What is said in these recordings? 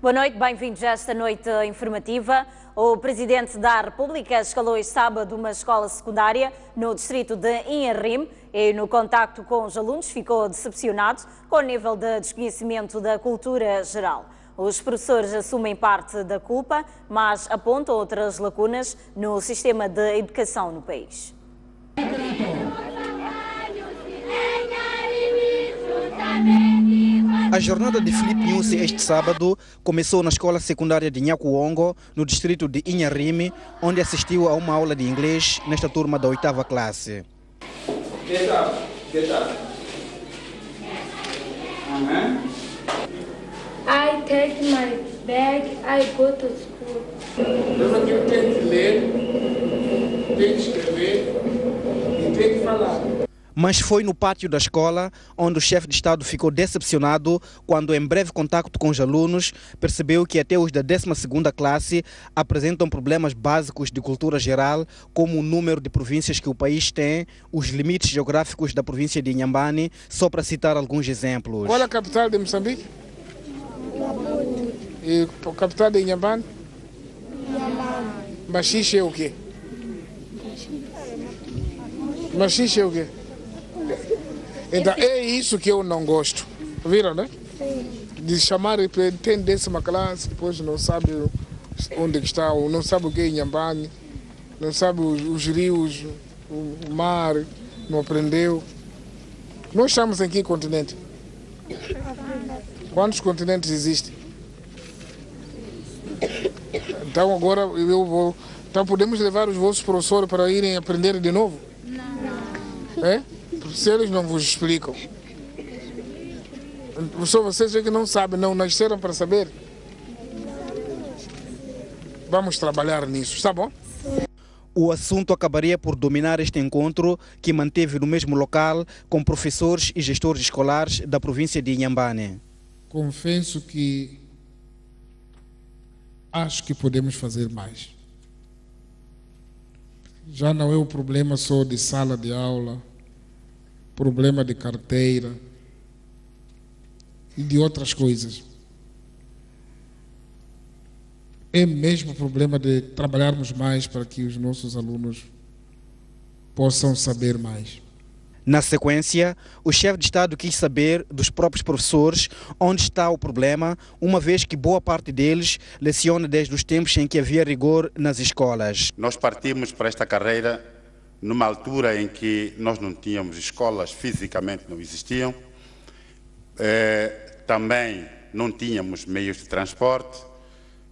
Boa noite, bem-vindos a esta noite informativa. O Presidente da República escalou este sábado uma escola secundária no distrito de Inharrim e, no contacto com os alunos, ficou decepcionado com o nível de desconhecimento da cultura geral. Os professores assumem parte da culpa, mas apontam outras lacunas no sistema de educação no país. A jornada de Filipe Nyusi este sábado começou na escola secundária de Nyakuongo, no distrito de Inharrim, onde assistiu a uma aula de inglês nesta turma da 8ª classe. I take my bag, I go to school. Eu tenho que ler, tenho que escrever e tenho que falar. Mas foi no pátio da escola onde o chefe de Estado ficou decepcionado quando, em breve contacto com os alunos, percebeu que até os da 12ª classe apresentam problemas básicos de cultura geral, como o número de províncias que o país tem, os limites geográficos da província de Inhambane, só para citar alguns exemplos. Qual é a capital de Moçambique? E a capital de Inhambane? Machixe é o quê? Machixe é o quê? Então é isso que eu não gosto. Viram, né? De chamar, tem 10ª classe, depois não sabe onde está, não sabe o que é Inhambane, não sabe os rios, o mar, não aprendeu. Nós estamos em que continente? Quantos continentes existem? Então agora eu vou. Então podemos levar os vossos professores para irem aprender de novo? Não. É? Se eles não vos explicam. Só vocês é que não sabem, não nasceram para saber. Vamos trabalhar nisso, está bom? O assunto acabaria por dominar este encontro, que manteve no mesmo local com professores e gestores escolares da província de Inhambane. Confesso que acho que podemos fazer mais. Já não é o problema só de sala de aula, problema de carteira e de outras coisas. É mesmo o problema de trabalharmos mais para que os nossos alunos possam saber mais. Na sequência, o chefe de Estado quis saber dos próprios professores onde está o problema, uma vez que boa parte deles leciona desde os tempos em que havia rigor nas escolas. Nós partimos para esta carreira numa altura em que nós não tínhamos escolas, fisicamente não existiam, também não tínhamos meios de transporte,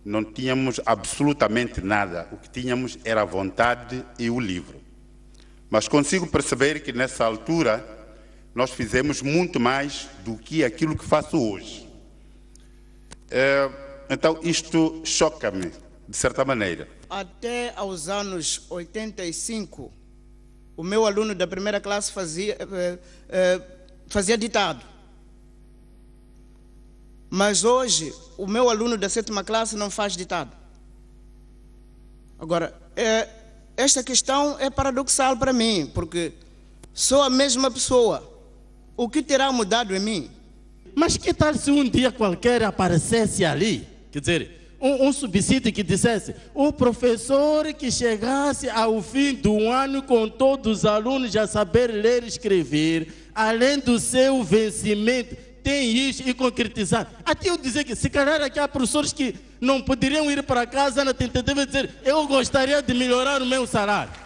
não tínhamos absolutamente nada. O que tínhamos era a vontade e o livro. Mas consigo perceber que nessa altura nós fizemos muito mais do que aquilo que faço hoje. Então isto choca-me, de certa maneira. Até aos anos 85, o meu aluno da 1ª classe fazia ditado. Mas hoje, o meu aluno da 7ª classe não faz ditado. Agora, esta questão é paradoxal para mim, porque sou a mesma pessoa. O que terá mudado em mim? Mas que tal se um dia qualquer aparecesse ali, quer dizer, um subsídio que dissesse, o professor que chegasse ao fim do ano com todos os alunos a saber ler e escrever, além do seu vencimento, tem isso e concretizar. Até eu dizer que se calhar aqui há professores que não poderiam ir para casa na tentativa de dizer, eu gostaria de melhorar o meu salário.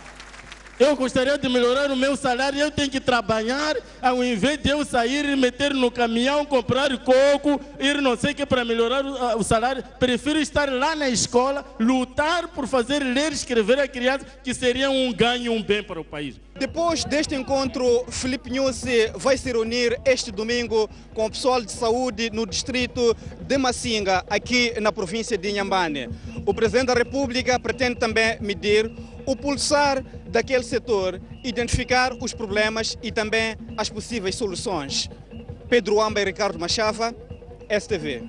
Eu gostaria de melhorar o meu salário, eu tenho que trabalhar, ao invés de eu sair e meter no caminhão, comprar coco, ir não sei o que para melhorar o salário, prefiro estar lá na escola, lutar por fazer ler e escrever a criança, que seria um ganho, um bem para o país. Depois deste encontro, Filipe Nyusi vai se reunir este domingo com o pessoal de saúde no distrito de Massinga, aqui na província de Inhambane. O Presidente da República pretende também medir o pulsar daquele setor, identificar os problemas e também as possíveis soluções. Pedro Amba e Ricardo Machava, STV.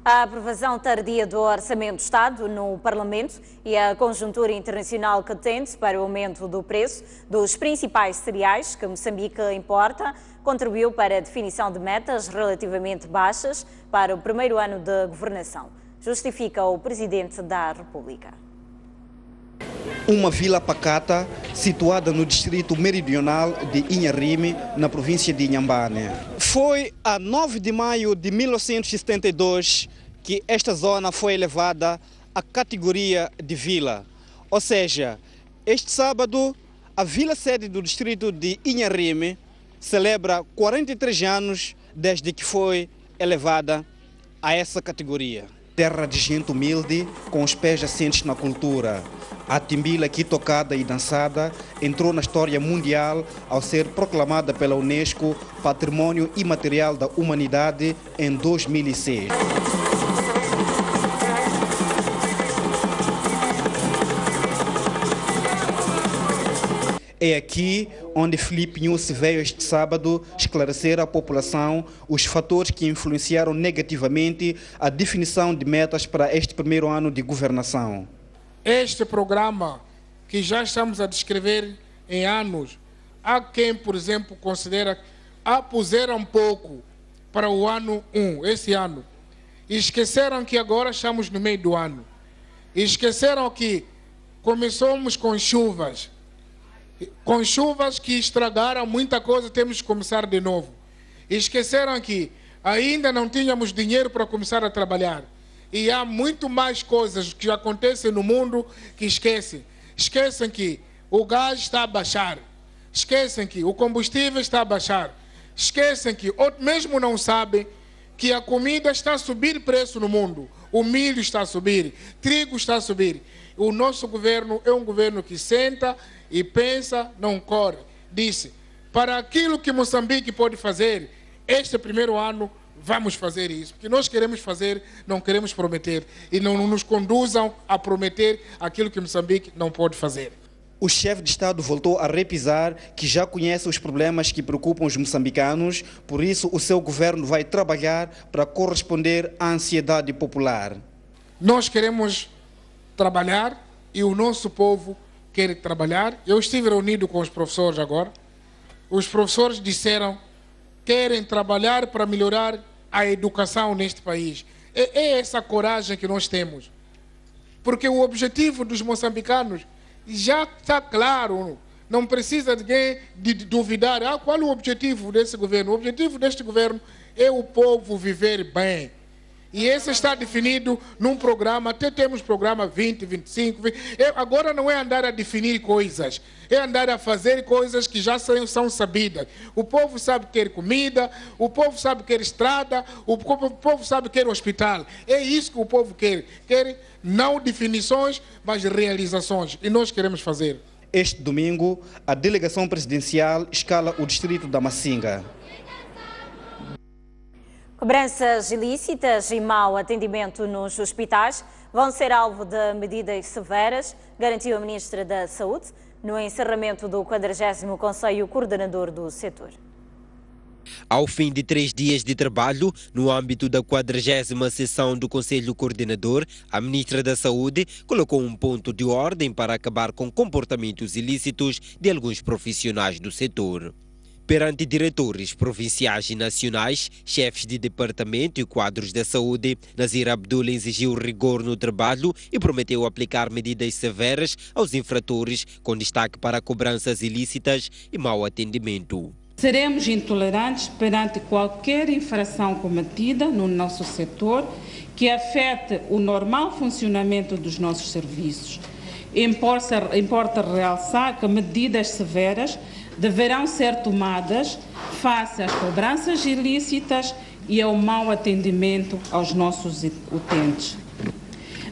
A aprovação tardia do Orçamento do Estado no Parlamento e a conjuntura internacional que tende para o aumento do preço dos principais cereais que Moçambique importa contribuiu para a definição de metas relativamente baixas para o primeiro ano de governação, justifica o Presidente da República. Uma vila pacata situada no distrito meridional de Inharime, na província de Inhambane. Foi a 9 de maio de 1972 que esta zona foi elevada à categoria de vila. Ou seja, este sábado, a vila-sede do distrito de Inharime celebra 43 anos desde que foi elevada a essa categoria. Terra de gente humilde, com os pés assentes na cultura. A timbila aqui tocada e dançada entrou na história mundial ao ser proclamada pela Unesco Patrimônio Imaterial da Humanidade em 2006. É aqui onde Filipe Nyusi veio este sábado esclarecer à população os fatores que influenciaram negativamente a definição de metas para este primeiro ano de governação. Este programa, que já estamos a descrever em anos, há quem, por exemplo, considera a puseram um pouco para o ano 1, esse ano. E esqueceram que agora estamos no meio do ano. E esqueceram que começamos com chuvas que estragaram muita coisa, temos que começar de novo. E esqueceram que ainda não tínhamos dinheiro para começar a trabalhar. E há muito mais coisas que acontecem no mundo que esquecem. Esquecem que o gás está a baixar. Esquecem que o combustível está a baixar. Esquecem que, ou mesmo não sabem, que a comida está a subir preço no mundo. O milho está a subir, trigo está a subir. O nosso governo é um governo que senta e pensa, não corre. Disse, para aquilo que Moçambique pode fazer, este primeiro ano, vamos fazer isso, porque nós queremos fazer, não queremos prometer, e não nos conduzam a prometer aquilo que Moçambique não pode fazer. O chefe de Estado voltou a repisar que já conhece os problemas que preocupam os moçambicanos, por isso o seu governo vai trabalhar para corresponder à ansiedade popular. Nós queremos trabalhar e o nosso povo quer trabalhar. Eu estive reunido com os professores agora. Os professores disseram que querem trabalhar para melhorar a educação neste país. É essa coragem que nós temos. Porque o objetivo dos moçambicanos já está claro. Não precisa ninguém de duvidar. Qual é o objetivo desse governo? O objetivo deste governo é o povo viver bem. E esse está definido num programa, até temos programa 20, 25, 20. Agora não é andar a definir coisas, é andar a fazer coisas que já são sabidas. O povo sabe que quer comida, o povo sabe que quer estrada, o povo sabe que quer hospital. É isso que o povo quer. Quer não definições, mas realizações. E nós queremos fazer. Este domingo, a delegação presidencial escala o distrito da Masinga. Cobranças ilícitas e mau atendimento nos hospitais vão ser alvo de medidas severas, garantiu a Ministra da Saúde no encerramento do 40º Conselho Coordenador do setor. Ao fim de 3 dias de trabalho, no âmbito da 40ª sessão do Conselho Coordenador, a Ministra da Saúde colocou um ponto de ordem para acabar com comportamentos ilícitos de alguns profissionais do setor. Perante diretores provinciais e nacionais, chefes de departamento e quadros da saúde, Nazir Abdul exigiu rigor no trabalho e prometeu aplicar medidas severas aos infratores, com destaque para cobranças ilícitas e mau atendimento. Seremos intolerantes perante qualquer infração cometida no nosso setor que afete o normal funcionamento dos nossos serviços. Importa realçar que medidas severas deverão ser tomadas face às cobranças ilícitas e ao mau atendimento aos nossos utentes.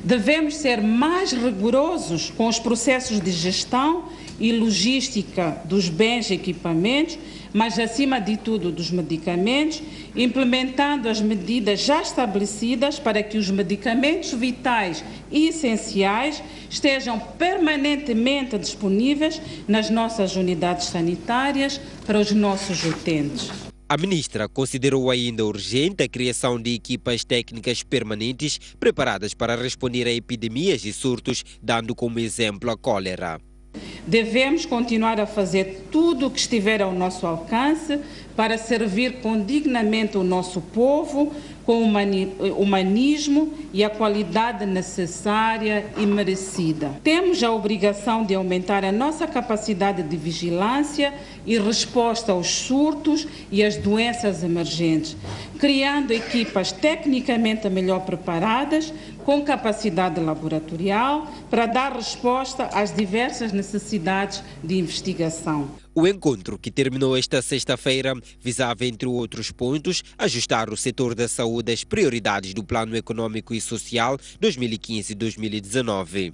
Devemos ser mais rigorosos com os processos de gestão e logística dos bens e equipamentos, mas acima de tudo dos medicamentos, implementando as medidas já estabelecidas para que os medicamentos vitais e essenciais estejam permanentemente disponíveis nas nossas unidades sanitárias para os nossos utentes. A ministra considerou ainda urgente a criação de equipas técnicas permanentes preparadas para responder a epidemias e surtos, dando como exemplo a cólera. Devemos continuar a fazer tudo o que estiver ao nosso alcance para servir condignamente o nosso povo com humanismo e a qualidade necessária e merecida. Temos a obrigação de aumentar a nossa capacidade de vigilância e resposta aos surtos e às doenças emergentes, criando equipas tecnicamente melhor preparadas, com capacidade laboratorial, para dar resposta às diversas necessidades de investigação. O encontro, que terminou esta sexta-feira, visava, entre outros pontos, ajustar o setor da saúde às prioridades do Plano Econômico e Social 2015-2019.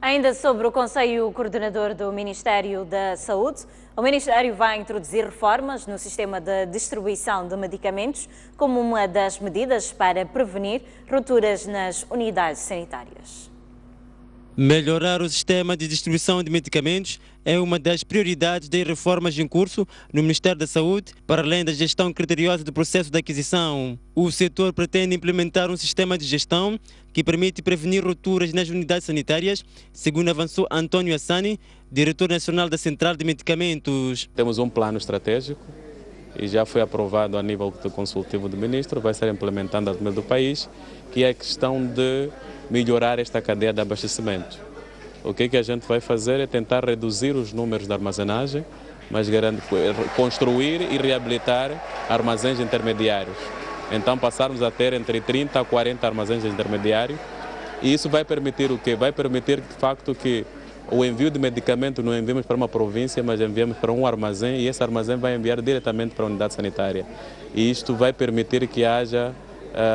Ainda sobre o Conselho Coordenador do Ministério da Saúde, o Ministério vai introduzir reformas no sistema de distribuição de medicamentos como uma das medidas para prevenir rupturas nas unidades sanitárias. Melhorar o sistema de distribuição de medicamentos é uma das prioridades das reformas em curso no Ministério da Saúde, para além da gestão criteriosa do processo de aquisição. O setor pretende implementar um sistema de gestão que permite prevenir rupturas nas unidades sanitárias, segundo avançou Antônio Assani, diretor nacional da Central de Medicamentos. Temos um plano estratégico e já foi aprovado a nível do consultivo do ministro, vai ser implementado a nível do país, que é a questão de melhorar esta cadeia de abastecimento. O que a gente vai fazer é tentar reduzir os números de armazenagem, mas construir e reabilitar armazéns intermediários. Então passarmos a ter entre 30 a 40 armazéns intermediários, e isso vai permitir o quê? Vai permitir de facto que o envio de medicamento não enviamos para uma província, mas enviamos para um armazém, e esse armazém vai enviar diretamente para a unidade sanitária. E isto vai permitir que haja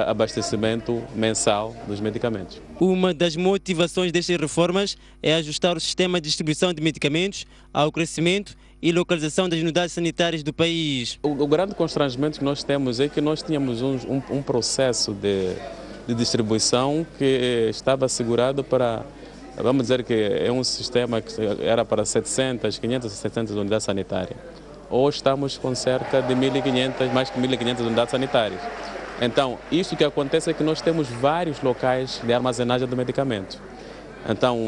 abastecimento mensal dos medicamentos. Uma das motivações destas reformas é ajustar o sistema de distribuição de medicamentos ao crescimento e localização das unidades sanitárias do país. O grande constrangimento que nós temos é que nós tínhamos um processo de distribuição que estava assegurado para, vamos dizer que é um sistema que era para 700, 500, 700 unidades sanitárias. Hoje estamos com cerca de 1.500, mais que 1.500 unidades sanitárias. Então, isso que acontece é que nós temos vários locais de armazenagem de medicamentos. Então,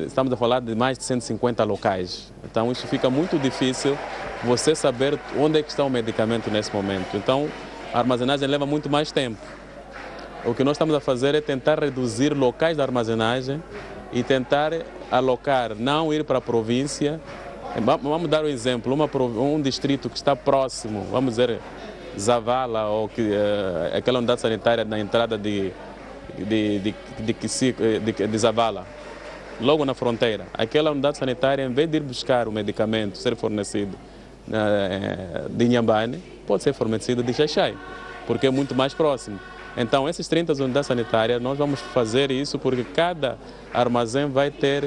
estamos a falar de mais de 150 locais. Então, isso fica muito difícil você saber onde é que está o medicamento nesse momento. Então, a armazenagem leva muito mais tempo. O que nós estamos a fazer é tentar reduzir locais de armazenagem e tentar alocar, não ir para a província. Vamos dar um exemplo, um distrito que está próximo, vamos dizer, Zavala, ou aquela unidade sanitária na entrada de Zavala, logo na fronteira. Aquela unidade sanitária, em vez de ir buscar o medicamento, ser fornecido de Inhambane, pode ser fornecido de Xaixai, porque é muito mais próximo. Então, essas 30 unidades sanitárias, nós vamos fazer isso porque cada armazém vai ter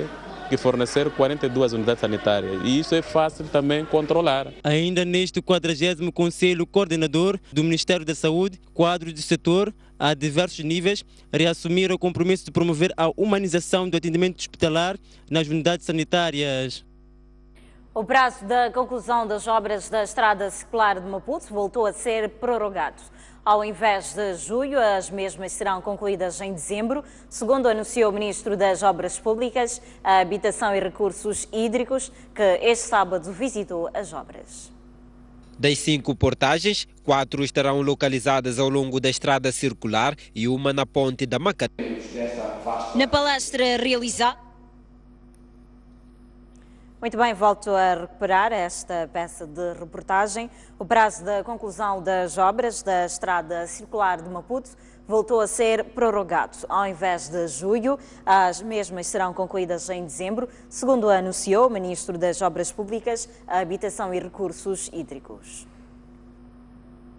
que fornecer 42 unidades sanitárias, e isso é fácil também controlar. Ainda neste 40º Conselho Coordenador do Ministério da Saúde, quadros do setor a diversos níveis reassumiram o compromisso de promover a humanização do atendimento hospitalar nas unidades sanitárias. O prazo da conclusão das obras da Estrada Circular de Maputo voltou a ser prorrogado. Ao invés de julho, as mesmas serão concluídas em dezembro, segundo anunciou o Ministro das Obras Públicas, a Habitação e Recursos Hídricos, que este sábado visitou as obras. Das 5 portagens, 4 estarão localizadas ao longo da Estrada Circular e uma na Ponte da Macate. Na palestra realizada... Muito bem, volto a recuperar esta peça de reportagem. O prazo da conclusão das obras da Estrada Circular de Maputo voltou a ser prorrogado. Ao invés de julho, as mesmas serão concluídas em dezembro, segundo anunciou o Ministro das Obras Públicas, Habitação e Recursos Hídricos.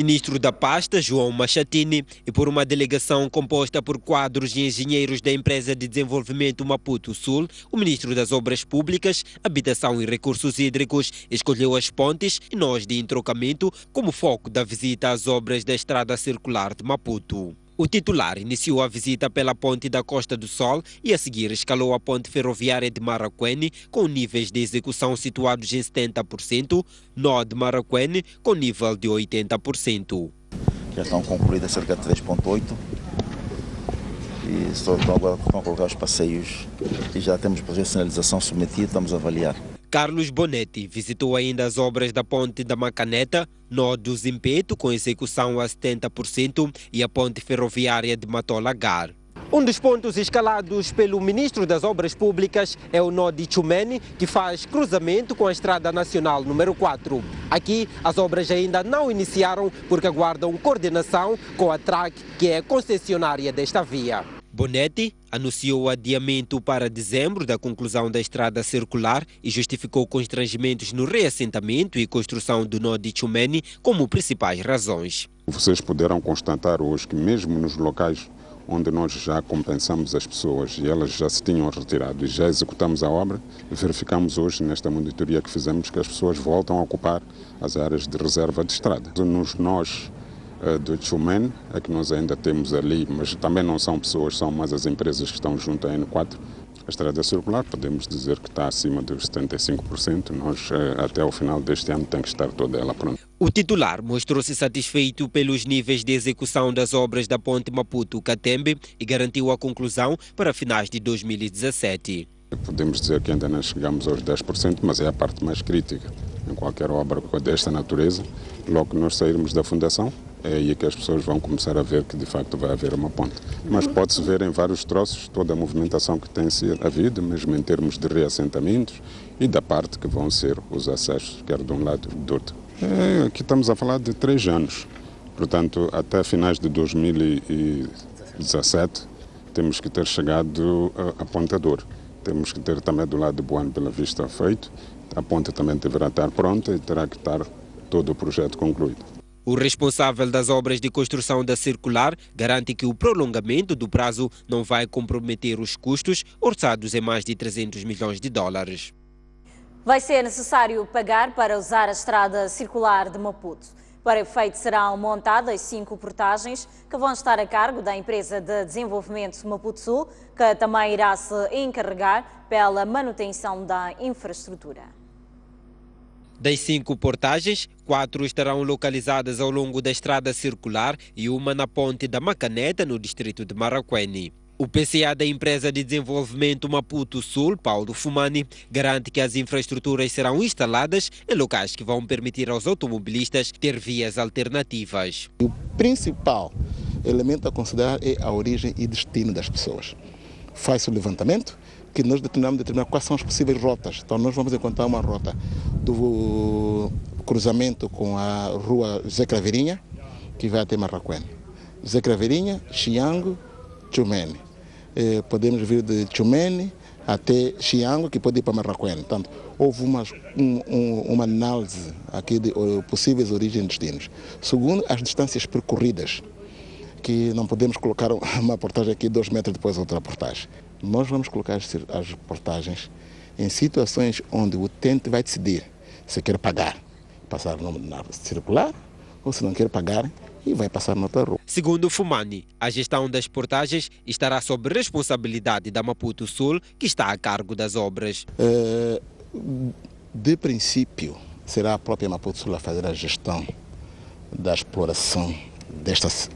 Ministro da pasta, João Machatini, e por uma delegação composta por quadros e engenheiros da Empresa de Desenvolvimento Maputo Sul, o Ministro das Obras Públicas, Habitação e Recursos Hídricos escolheu as pontes e nós de entrocamento como foco da visita às obras da Estrada Circular de Maputo. O titular iniciou a visita pela ponte da Costa do Sol e a seguir escalou a ponte ferroviária de Maracuene com níveis de execução situados em 70%, nó de Maracuene com nível de 80%. Já estão concluídas cerca de 3,8 e estão a colocar os passeios e já temos o projeto de sinalização submetido, estamos a avaliar. Carlos Bonetti visitou ainda as obras da ponte da Macaneta, nó do Zimpeto com execução a 70% e a ponte ferroviária de Matola-Gar. Um dos pontos escalados pelo ministro das Obras Públicas é o nó de Chumene, que faz cruzamento com a Estrada Nacional número 4. Aqui, as obras ainda não iniciaram porque aguardam coordenação com a TRAC, que é concessionária desta via. Bonetti anunciou o adiamento para dezembro da conclusão da estrada circular e justificou constrangimentos no reassentamento e construção do nó de Chumene como principais razões. Vocês puderam constatar hoje que mesmo nos locais onde nós já compensamos as pessoas e elas já se tinham retirado e já executamos a obra, verificamos hoje nesta monitoria que fizemos que as pessoas voltam a ocupar as áreas de reserva de estrada. Nos nós do Chumene é que nós ainda temos ali, mas também não são pessoas, são mais as empresas que estão junto à N4. A estrada circular podemos dizer que está acima dos 75%, nós até o final deste ano tem que estar toda ela pronta. O titular mostrou-se satisfeito pelos níveis de execução das obras da ponte Maputo-Catembe e garantiu a conclusão para finais de 2017. Podemos dizer que ainda não chegamos aos 10%, mas é a parte mais crítica. Em qualquer obra desta natureza, logo que nós sairmos da fundação, é aí que as pessoas vão começar a ver que de facto vai haver uma ponte. Mas pode-se ver em vários troços toda a movimentação que tem havido, mesmo em termos de reassentamentos e da parte que vão ser os acessos, quer de um lado ou do outro. Aqui estamos a falar de 3 anos, portanto até finais de 2017 temos que ter chegado a Pontador. Temos que ter também do lado de Boa Bela Vista feito, a ponte também deverá estar pronta e terá que estar todo o projeto concluído. O responsável das obras de construção da circular garante que o prolongamento do prazo não vai comprometer os custos, orçados em mais de 300 milhões de dólares. Vai ser necessário pagar para usar a estrada circular de Maputo. Para efeito, serão montadas 5 portagens que vão estar a cargo da empresa de desenvolvimento Maputo Sul, que também irá se encarregar pela manutenção da infraestrutura. Das 5 portagens, 4 estarão localizadas ao longo da estrada circular e uma na ponte da Macaneta, no distrito de Maracuene. O PCA da empresa de desenvolvimento Maputo Sul, Paulo Fumani, garante que as infraestruturas serão instaladas em locais que vão permitir aos automobilistas ter vias alternativas. O principal elemento a considerar é a origem e destino das pessoas. Faz-se o levantamento, que nós determinar quais são as possíveis rotas. Então nós vamos encontrar uma rota do cruzamento com a rua José Craveirinha, que vai até Maracuene. José Craveirinha, Chiango, Chumene. Podemos vir de Chumene até Chiango, que pode ir para Maracuene. Portanto, houve uma análise aqui de possíveis origens e destinos. Segundo, as distâncias percorridas, que não podemos colocar uma portagem aqui 2 metros depois outra portagem. Nós vamos colocar as portagens em situações onde o utente vai decidir se quer pagar, passar na circular, ou se não quer pagar e vai passar na outra rua. Segundo Fumani, a gestão das portagens estará sob responsabilidade da Maputo Sul, que está a cargo das obras. De princípio, será a própria Maputo Sul a fazer a gestão da exploração destas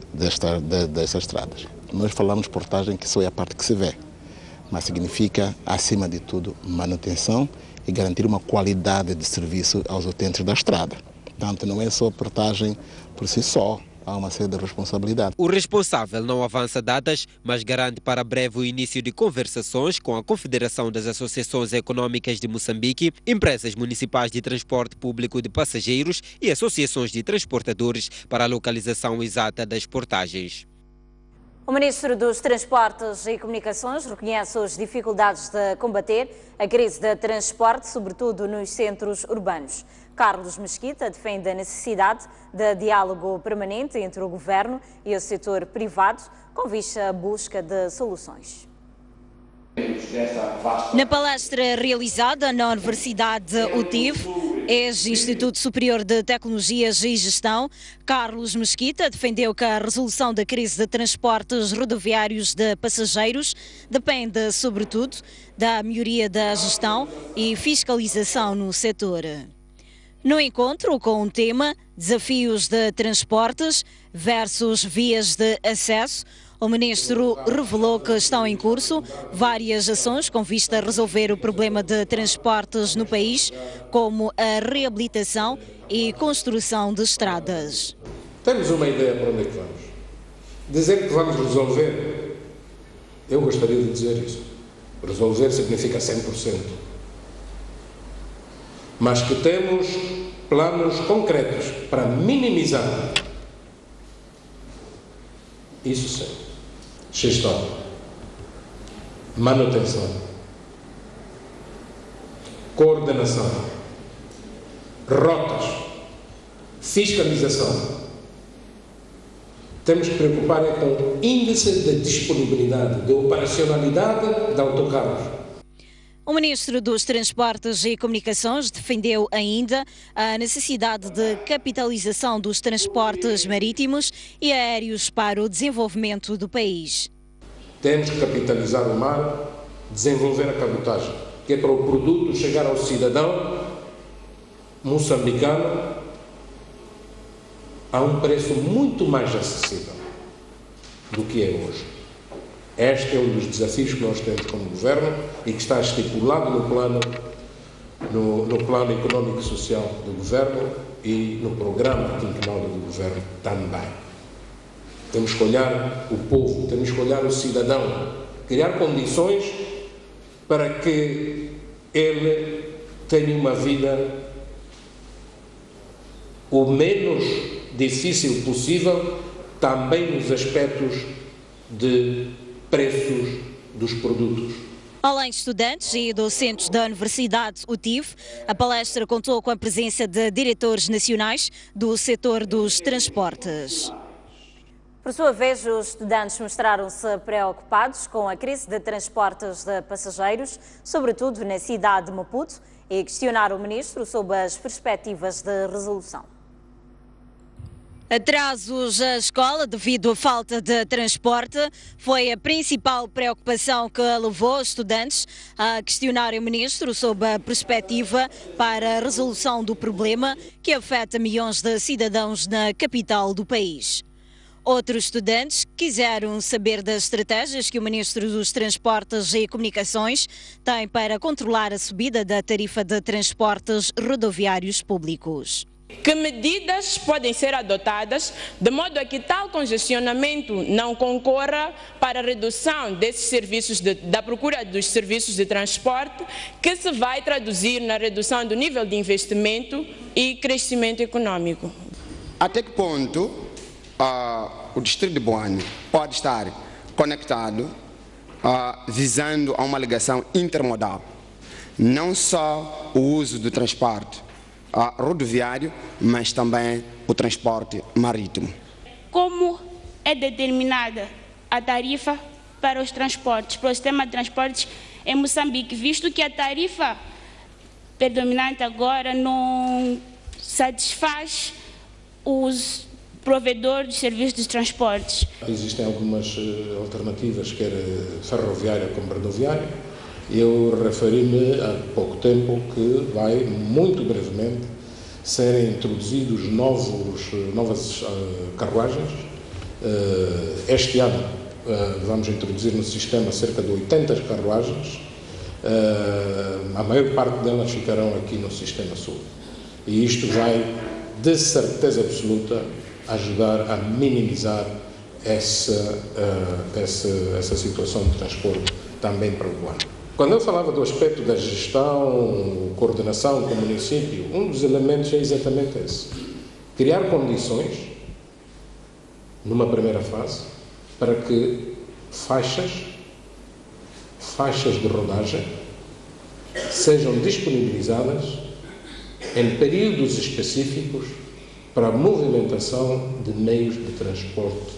estradas. Nós falamos portagem que só é a parte que se vê, mas significa, acima de tudo, manutenção e garantir uma qualidade de serviço aos utentes da estrada. Portanto, não é só portagem por si só, há uma série de responsabilidades. O responsável não avança datas, mas garante para breve o início de conversações com a Confederação das Associações Econômicas de Moçambique, empresas municipais de transporte público de passageiros e associações de transportadores para a localização exata das portagens. O Ministro dos Transportes e Comunicações reconhece as dificuldades de combater a crise de transporte, sobretudo nos centros urbanos. Carlos Mesquita defende a necessidade de diálogo permanente entre o Governo e o setor privado, com vista à busca de soluções. Na palestra realizada na Universidade UTIV, Ex-Instituto Superior de Tecnologias e Gestão, Carlos Mesquita, defendeu que a resolução da crise de transportes rodoviários de passageiros depende, sobretudo, da melhoria da gestão e fiscalização no setor. No encontro com o tema Desafios de Transportes versus Vias de Acesso, o Ministro revelou que estão em curso várias ações com vista a resolver o problema de transportes no país, como a reabilitação e construção de estradas. Temos uma ideia para onde é que vamos. Dizer que vamos resolver, eu gostaria de dizer isso. Resolver significa 100%. Mas que temos planos concretos para minimizar. Isso sim. Gestão, manutenção, coordenação, rotas, fiscalização. Temos que preocupar com o índice de disponibilidade, de operacionalidade de autocarros. O Ministro dos Transportes e Comunicações defendeu ainda a necessidade de capitalização dos transportes marítimos e aéreos para o desenvolvimento do país. Temos que capitalizar o mar, desenvolver a cabotagem, que é para o produto chegar ao cidadão moçambicano a um preço muito mais acessível do que é hoje. Este é um dos desafios que nós temos como Governo e que está estipulado no plano económico e social do Governo e no programa quinquenal do Governo também. Temos que olhar o povo, temos que olhar o cidadão, criar condições para que ele tenha uma vida o menos difícil possível, também nos aspectos de preços dos produtos. Além de estudantes e docentes da Universidade UTIV, a palestra contou com a presença de diretores nacionais do setor dos transportes. Por sua vez, os estudantes mostraram-se preocupados com a crise de transportes de passageiros, sobretudo na cidade de Maputo, e questionaram o ministro sobre as perspectivas de resolução. Atrasos à escola devido à falta de transporte foi a principal preocupação que levou os estudantes a questionarem o ministro sobre a perspectiva para a resolução do problema que afeta milhões de cidadãos na capital do país. Outros estudantes quiseram saber das estratégias que o Ministro dos Transportes e Comunicações tem para controlar a subida da tarifa de transportes rodoviários públicos. Que medidas podem ser adotadas de modo a que tal congestionamento não concorra para a redução desses serviços da procura dos serviços de transporte, que se vai traduzir na redução do nível de investimento e crescimento econômico? Até que ponto o distrito de Boane pode estar conectado visando a uma ligação intermodal, não só o uso do transporte rodoviário, mas também o transporte marítimo. Como é determinada a tarifa para os transportes, para o sistema de transportes em Moçambique, visto que a tarifa predominante agora não satisfaz os provedores de serviços de transportes? Existem algumas alternativas, quer ferroviária como rodoviária. Eu referi-me há pouco tempo que vai, muito brevemente, serem introduzidos novas carruagens. Este ano vamos introduzir no sistema cerca de 80 carruagens. A maior parte delas ficarão aqui no Sistema Sul. E isto vai, de certeza absoluta, ajudar a minimizar essa situação de transporte também para o Boane. Quando eu falava do aspecto da gestão, coordenação com o município, um dos elementos é exatamente esse. Criar condições, numa primeira fase, para que faixas de rodagem sejam disponibilizadas em períodos específicos para a movimentação de meios de transporte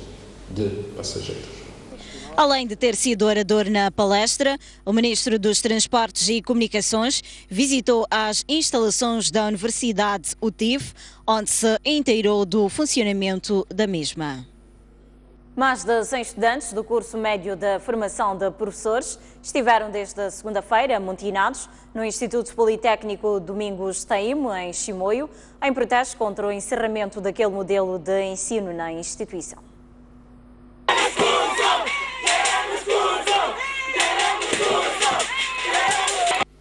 de passageiros. Além de ter sido orador na palestra, o Ministro dos Transportes e Comunicações visitou as instalações da Universidade UTIF, onde se inteirou do funcionamento da mesma. Mais de 100 estudantes do curso médio de formação de professores estiveram desde a segunda-feira amotinados no Instituto Politécnico Domingos Taimo, em Chimoio, em protesto contra o encerramento daquele modelo de ensino na instituição.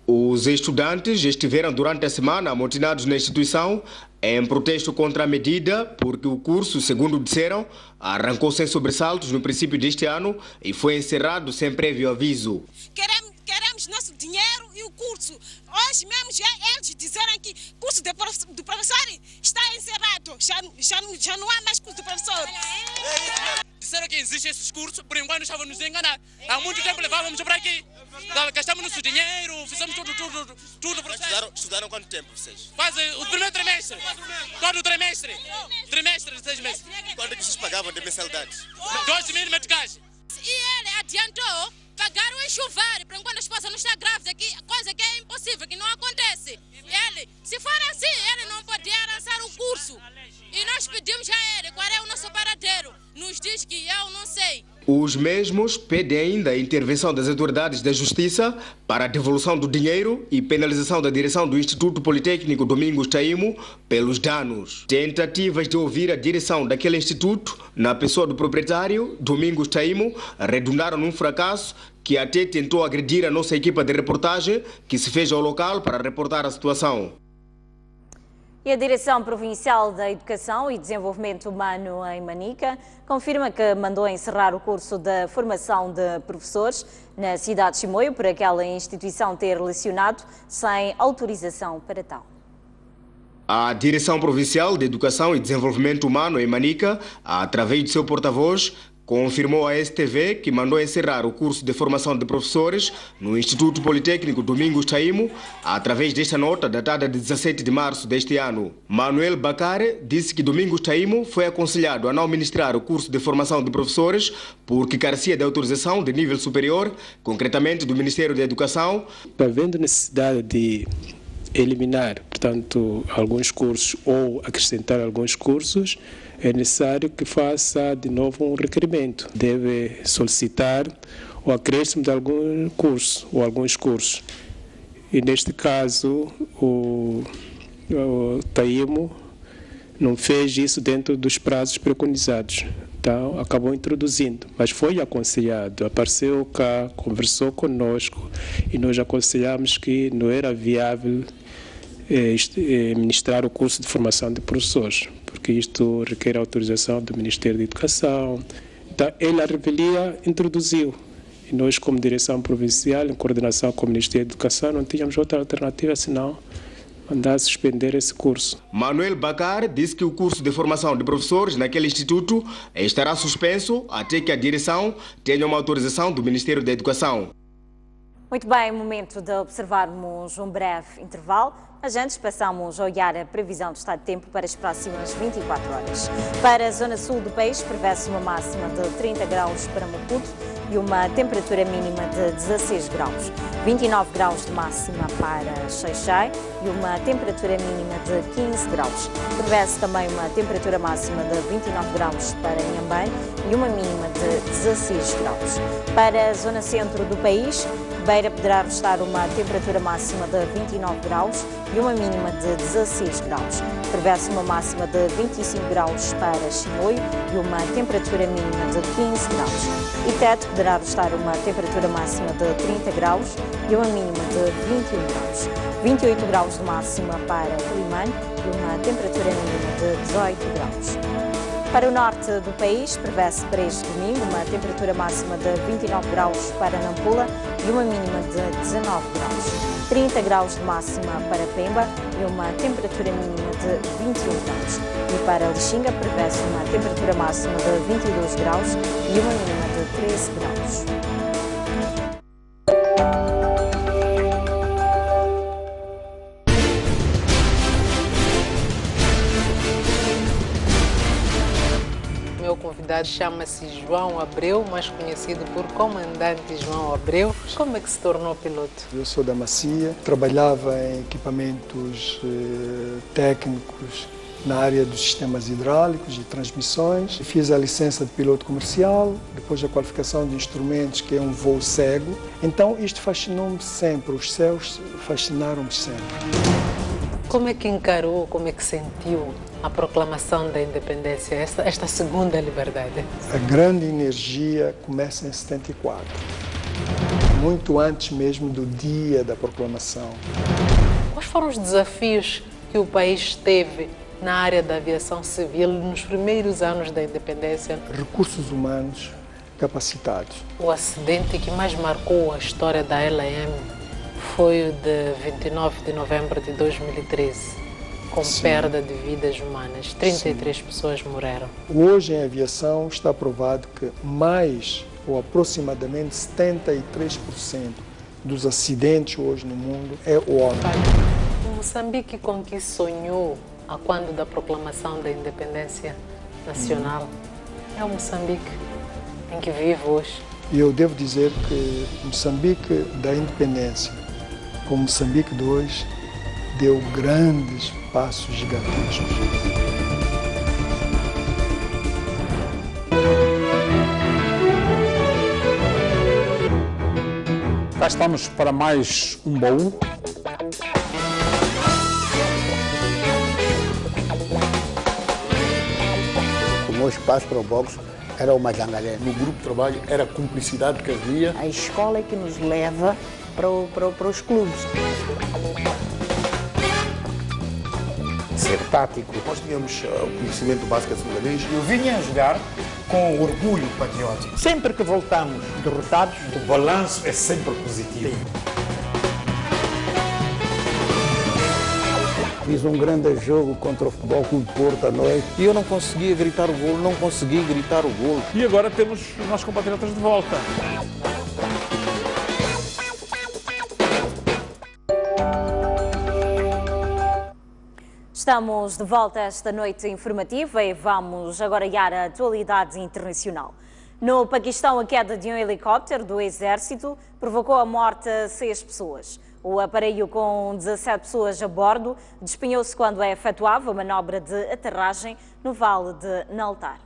Os estudantes estiveram durante a semana amotinados na instituição em protesto contra a medida, porque o curso, segundo disseram, arrancou sem sobressaltos no princípio deste ano e foi encerrado sem prévio aviso. Queremos nosso dinheiro e o curso. Hoje mesmo eles disseram que o curso do professor está encerrado. Já não há mais curso do professor. Disseram que existem esses cursos, por enquanto estavam nos enganar. Há muito tempo levávamos para aqui. Gastamos nosso dinheiro, fizemos tudo. Estudaram quanto tempo vocês? Faz o primeiro trimestre. Todo o trimestre. Trimestre de 6 meses. Quanto é que vocês pagavam de mensalidades? 2.000 meticais. E ele adiantou pagar o enxovar, para enquanto a esposa não está grávida, coisa que é impossível, que não acontece. Ele, se for assim, ele não podia lançar o curso. E nós pedimos a ele qual é o nosso paradeiro. Nos diz que eu não sei. Os mesmos pedem ainda a intervenção das autoridades da Justiça para a devolução do dinheiro e penalização da direção do Instituto Politécnico Domingos Taimo pelos danos. Tentativas de ouvir a direção daquele instituto, na pessoa do proprietário, Domingos Taimo, redundaram num fracasso que até tentou agredir a nossa equipa de reportagem, que se fez ao local para reportar a situação. E a Direção Provincial da Educação e Desenvolvimento Humano em Manica confirma que mandou encerrar o curso de formação de professores na cidade de Chimoio por aquela instituição ter lecionado sem autorização para tal. A Direção Provincial de Educação e Desenvolvimento Humano em Manica, através de seu porta-voz, confirmou à STV que mandou encerrar o curso de formação de professores no Instituto Politécnico Domingos Taimo, através desta nota datada de 17 de março deste ano. Manuel Bacare disse que Domingos Taimo foi aconselhado a não ministrar o curso de formação de professores porque carecia de autorização de nível superior, concretamente do Ministério da Educação. Havendo necessidade de eliminar, portanto, alguns cursos ou acrescentar alguns cursos, é necessário que faça de novo um requerimento. Deve solicitar o acréscimo de algum curso ou alguns cursos. E neste caso, o Taimo não fez isso dentro dos prazos preconizados. Então, acabou introduzindo, mas foi aconselhado, apareceu cá, conversou conosco e nós aconselhamos que não era viável ministrar o curso de formação de professores, porque isto requer autorização do Ministério da Educação. Então, ele, a revelia, introduziu. E nós, como direção provincial, em coordenação com o Ministério da Educação, não tínhamos outra alternativa senão mandar suspender esse curso. Manuel Bacar disse que o curso de formação de professores naquele instituto estará suspenso até que a direção tenha uma autorização do Ministério da Educação. Muito bem, momento de observarmos um breve intervalo. Mas antes passamos a olhar a previsão do estado de tempo para as próximas 24 horas. Para a zona sul do país, prevê-se uma máxima de 30 graus para Maputo e uma temperatura mínima de 16 graus. 29 graus de máxima para Xai-Xai e uma temperatura mínima de 15 graus. Prevê-se também uma temperatura máxima de 29 graus para Inhambane e uma mínima de 16 graus. Para a zona centro do país, Beira poderá registrar uma temperatura máxima de 29 graus e uma mínima de 16 graus. Prevê-se uma máxima de 25 graus para Chimoio e uma temperatura mínima de 15 graus. E Tete poderá registrar uma temperatura máxima de 30 graus e uma mínima de 21 graus. 28 graus de máxima para Quilimane e uma temperatura mínima de 18 graus. Para o norte do país, prevê-se para este domingo uma temperatura máxima de 29 graus para Nampula e uma mínima de 19 graus. 30 graus de máxima para Pemba e uma temperatura mínima de 21 graus. E para Lixinga, prevê-se uma temperatura máxima de 22 graus e uma mínima de 13 graus. convidado chama-se João Abreu, mais conhecido por Comandante João Abreu. Como é que se tornou piloto? Eu sou da Macia, trabalhava em equipamentos técnicos na área dos sistemas hidráulicos e transmissões. Fiz a licença de piloto comercial, depois a qualificação de instrumentos, que é um voo cego. Então isto fascinou-me sempre, os céus fascinaram-me sempre. Como é que encarou, como é que sentiu a proclamação da independência, esta segunda liberdade? A grande energia começa em 74, muito antes mesmo do dia da proclamação. Quais foram os desafios que o país teve na área da aviação civil nos primeiros anos da independência? Recursos humanos capacitados. O acidente que mais marcou a história da LAM foi o de 29 de novembro de 2013, com perda de vidas humanas. 33 pessoas morreram. Hoje em aviação está provado que mais ou aproximadamente 73% dos acidentes hoje no mundo é o homem. O Moçambique com que sonhou a quando da proclamação da independência nacional é o Moçambique em que vive hoje. E eu devo dizer que Moçambique da independência, como Moçambique de hoje, deu grandes passos gigantescos. Cá estamos para mais um baú. O meu espaço para o boxe era o Majangalé. No grupo de trabalho era a cumplicidade que havia. A escola é que nos leva para os clubes. Ser tático. Nós tínhamos o conhecimento básico de senegalês. Eu vinha a jogar com orgulho patriótico. Sempre que voltamos derrotados, o balanço é sempre positivo. Fiz um grande jogo contra o Futebol Clube de Porto à noite. E eu não conseguia gritar o golo, não consegui gritar o golo. E agora temos os nossos compatriotas de volta. Estamos de volta esta noite informativa e vamos agora olhar a atualidade internacional. No Paquistão, a queda de um helicóptero do Exército provocou a morte de 6 pessoas. O aparelho com 17 pessoas a bordo despenhou-se quando efetuava a manobra de aterragem no Vale de Naltar.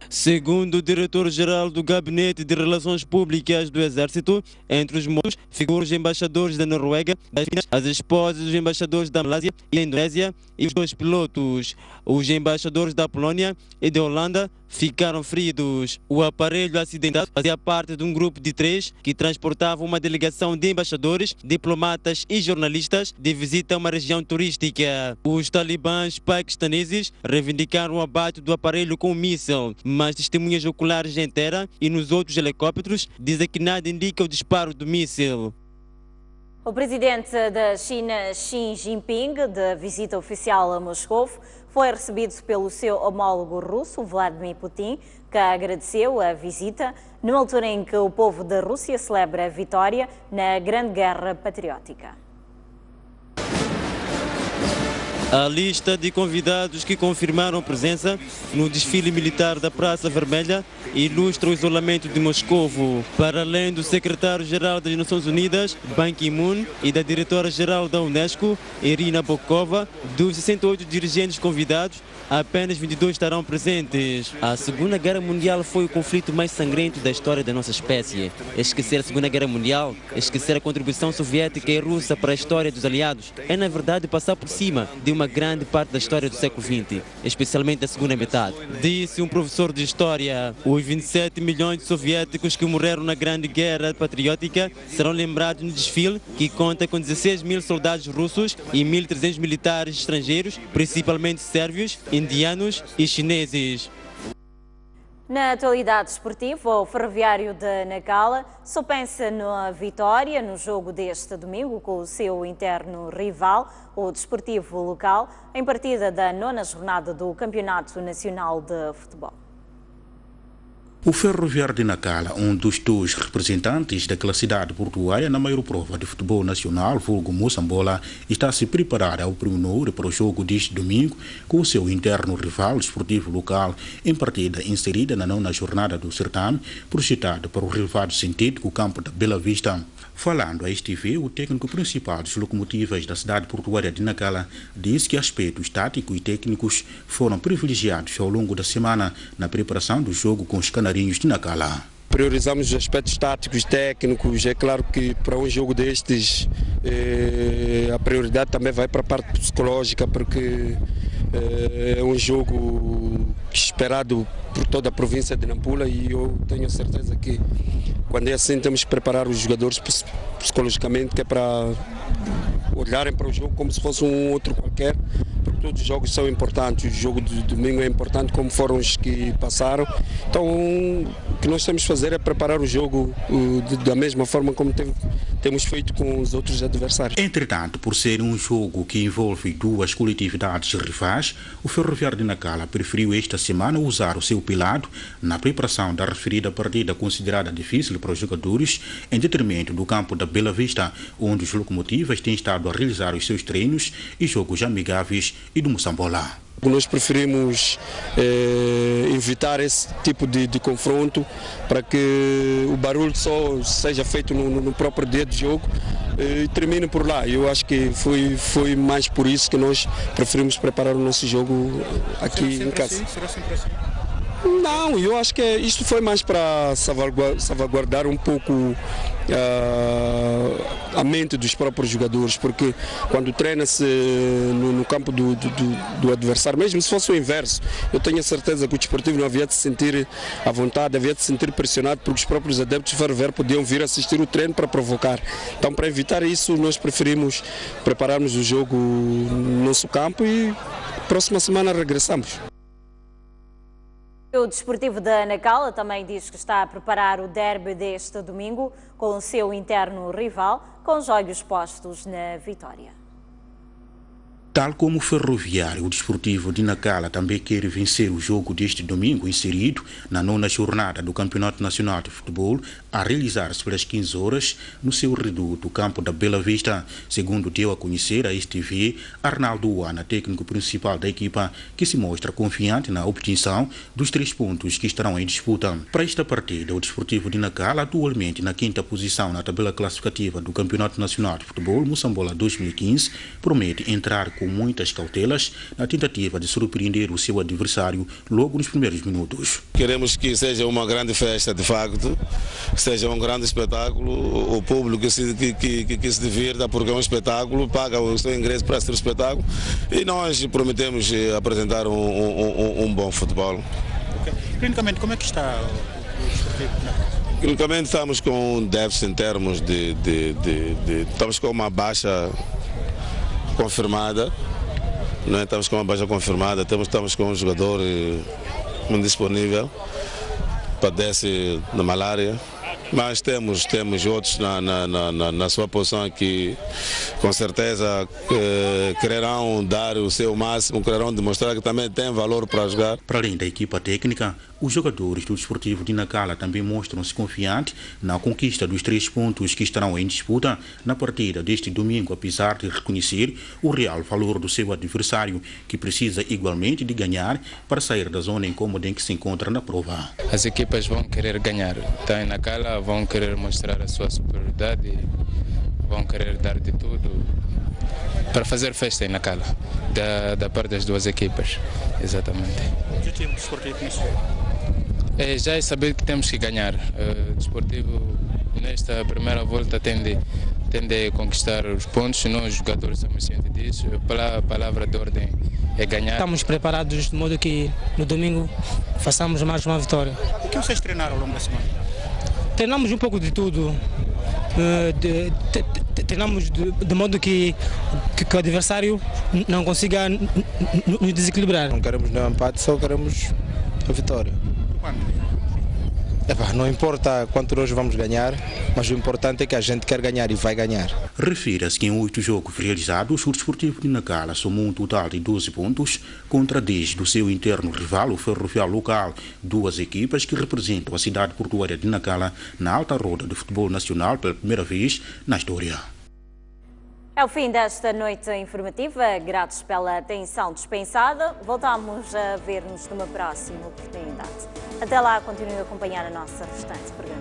Segundo o diretor-geral do Gabinete de Relações Públicas do Exército, entre os mortos figuram os embaixadores da Noruega, das Filipinas, as esposas dos embaixadores da Malásia e da Indonésia e os 2 pilotos. Os embaixadores da Polónia e da Holanda ficaram feridos. O aparelho acidentado fazia parte de um grupo de 3 que transportava uma delegação de embaixadores, diplomatas e jornalistas de visita a uma região turística. Os talibãs paquistaneses reivindicaram o abate do aparelho com um míssil, mas testemunhas oculares em terra e nos outros helicópteros dizem que nada indica o disparo do míssil. O presidente da China, Xi Jinping, de visita oficial a Moscou, foi recebido pelo seu homólogo russo, Vladimir Putin, que agradeceu a visita numa altura em que o povo da Rússia celebra a vitória na Grande Guerra Patriótica. A lista de convidados que confirmaram presença no desfile militar da Praça Vermelha ilustra o isolamento de Moscou. Para além do secretário-geral das Nações Unidas, Ban Ki-moon, e da diretora-geral da Unesco, Irina Bokova, dos 68 dirigentes convidados, apenas 22 estarão presentes. A Segunda Guerra Mundial foi o conflito mais sangrento da história da nossa espécie. Esquecer a Segunda Guerra Mundial, esquecer a contribuição soviética e russa para a história dos aliados, é na verdade passar por cima de uma grande parte da história do século XX, especialmente da segunda metade. Disse um professor de História, os 27 milhões de soviéticos que morreram na Grande Guerra Patriótica serão lembrados no desfile, que conta com 16 mil soldados russos e 1.300 militares estrangeiros, principalmente sérvios, indianos e chineses. Na atualidade esportiva, o Ferroviário de Nacala só pensa na vitória no jogo deste domingo com o seu interno rival, o Desportivo Local, em partida da 9ª jornada do Campeonato Nacional de Futebol. O Ferroviário de Nacala, um dos dois representantes daquela cidade portuária na maior prova de futebol nacional, vulgo Moçambola, está a se preparar ao primeiro para o jogo deste domingo com o seu interno rival desportivo local em partida inserida na 9ª jornada do certame, projetado para o relevado sintético campo da Bela Vista. Falando à STV, o técnico principal dos locomotivas da cidade portuária de Nacala disse que aspectos táticos e técnicos foram privilegiados ao longo da semana na preparação do jogo com os canarinhos de Nacala. Priorizamos os aspectos táticos, técnicos. É claro que para um jogo destes a prioridade também vai para a parte psicológica, porque é um jogo esperado por toda a província de Nampula e eu tenho certeza que quando é assim temos que preparar os jogadores psicologicamente, que é para olharem para o jogo como se fosse um outro qualquer, porque todos os jogos são importantes. O jogo de domingo é importante como foram os que passaram. Então o que nós temos que fazer é preparar o jogo da mesma forma como temos feito com os outros adversários. Entretanto, por ser um jogo que envolve duas coletividades rivais, o Ferroviário de Nacala preferiu esta semana usar o seu pilado na preparação da referida partida considerada difícil para os jogadores, em detrimento do campo da Bela Vista, onde os locomotivas têm estado a realizar os seus treinos e jogos amigáveis e do Moçambola. Nós preferimos evitar esse tipo de confronto para que o barulho só seja feito no próprio dia de jogo e termine por lá. Eu acho que foi mais por isso que nós preferimos preparar o nosso jogo aqui em casa. Será sempre assim? Não, eu acho que isto foi mais para salvaguardar um pouco a mente dos próprios jogadores, porque quando treina-se no campo do adversário, mesmo se fosse o inverso, eu tenho a certeza que o desportivo não havia de se sentir à vontade, havia de se sentir pressionado, porque os próprios adeptos de Ferroviário podiam vir assistir o treino para provocar. Então, para evitar isso, nós preferimos prepararmos o jogo no nosso campo e próxima semana regressamos. O Desportivo da Nacala também diz que está a preparar o derby deste domingo com o seu interno rival, com os olhos postos na vitória. Tal como o Ferroviário, o Desportivo de Nacala também quer vencer o jogo deste domingo, inserido na 9ª jornada do Campeonato Nacional de Futebol, a realizar-se pelas 15 horas no seu reduto, o campo da Bela Vista, segundo deu a conhecer a STV Arnaldo Uana, técnico principal da equipa, que se mostra confiante na obtenção dos 3 pontos que estarão em disputa. Para esta partida, o Desportivo de Nacala, atualmente na 5ª posição na tabela classificativa do Campeonato Nacional de Futebol, Moçambola 2015, promete entrar com muitas cautelas na tentativa de surpreender o seu adversário logo nos primeiros minutos. Queremos que seja uma grande festa, de facto, que seja um grande espetáculo, o público que se divirta, porque é um espetáculo, paga o seu ingresso para assistir o espetáculo e nós prometemos apresentar um bom futebol. Okay. Clinicamente, como é que está o Desportivo? Clinicamente estamos com um déficit em termos estamos com uma baixa confirmada, né? Estamos com uma baixa confirmada, estamos com um jogador indisponível, padece de malária, mas temos outros na sua posição que com certeza quererão dar o seu máximo, quererão demonstrar que também tem valor para jogar. Para além da equipa técnica, os jogadores do Desportivo de Nacala também mostram-se confiantes na conquista dos 3 pontos que estarão em disputa na partida deste domingo, apesar de reconhecer o real valor do seu adversário, que precisa igualmente de ganhar para sair da zona incômoda em que se encontra na prova. As equipas vão querer ganhar, em Nacala vão querer mostrar a sua superioridade, vão querer dar de tudo para fazer festa em Nacala, da parte das duas equipas, exatamente. O objetivo do Desportivo nesse já é saber que temos que ganhar. O Desportivo nesta primeira volta tende a conquistar os pontos, nós os jogadores somos cientes disso, a palavra de ordem é ganhar. Estamos preparados de modo que no domingo façamos mais uma vitória. O que vocês treinaram ao longo da semana? Treinamos um pouco de tudo, treinamos de modo que o adversário não consiga nos desequilibrar. Não queremos nenhum empate, só queremos a vitória. Não importa quanto hoje vamos ganhar, mas o importante é que a gente quer ganhar e vai ganhar. Refira-se que em 8 jogos realizados, o Desportivo de Nacala somou um total de 12 pontos contra 10 do seu interno rival, o Ferroviário Local, duas equipas que representam a cidade portuária de Nacala na alta roda do futebol nacional pela primeira vez na história. É o fim desta noite informativa. Gratos pela atenção dispensada. Voltamos a ver-nos numa próxima oportunidade. Até lá, continue a acompanhar a nossa restante programação.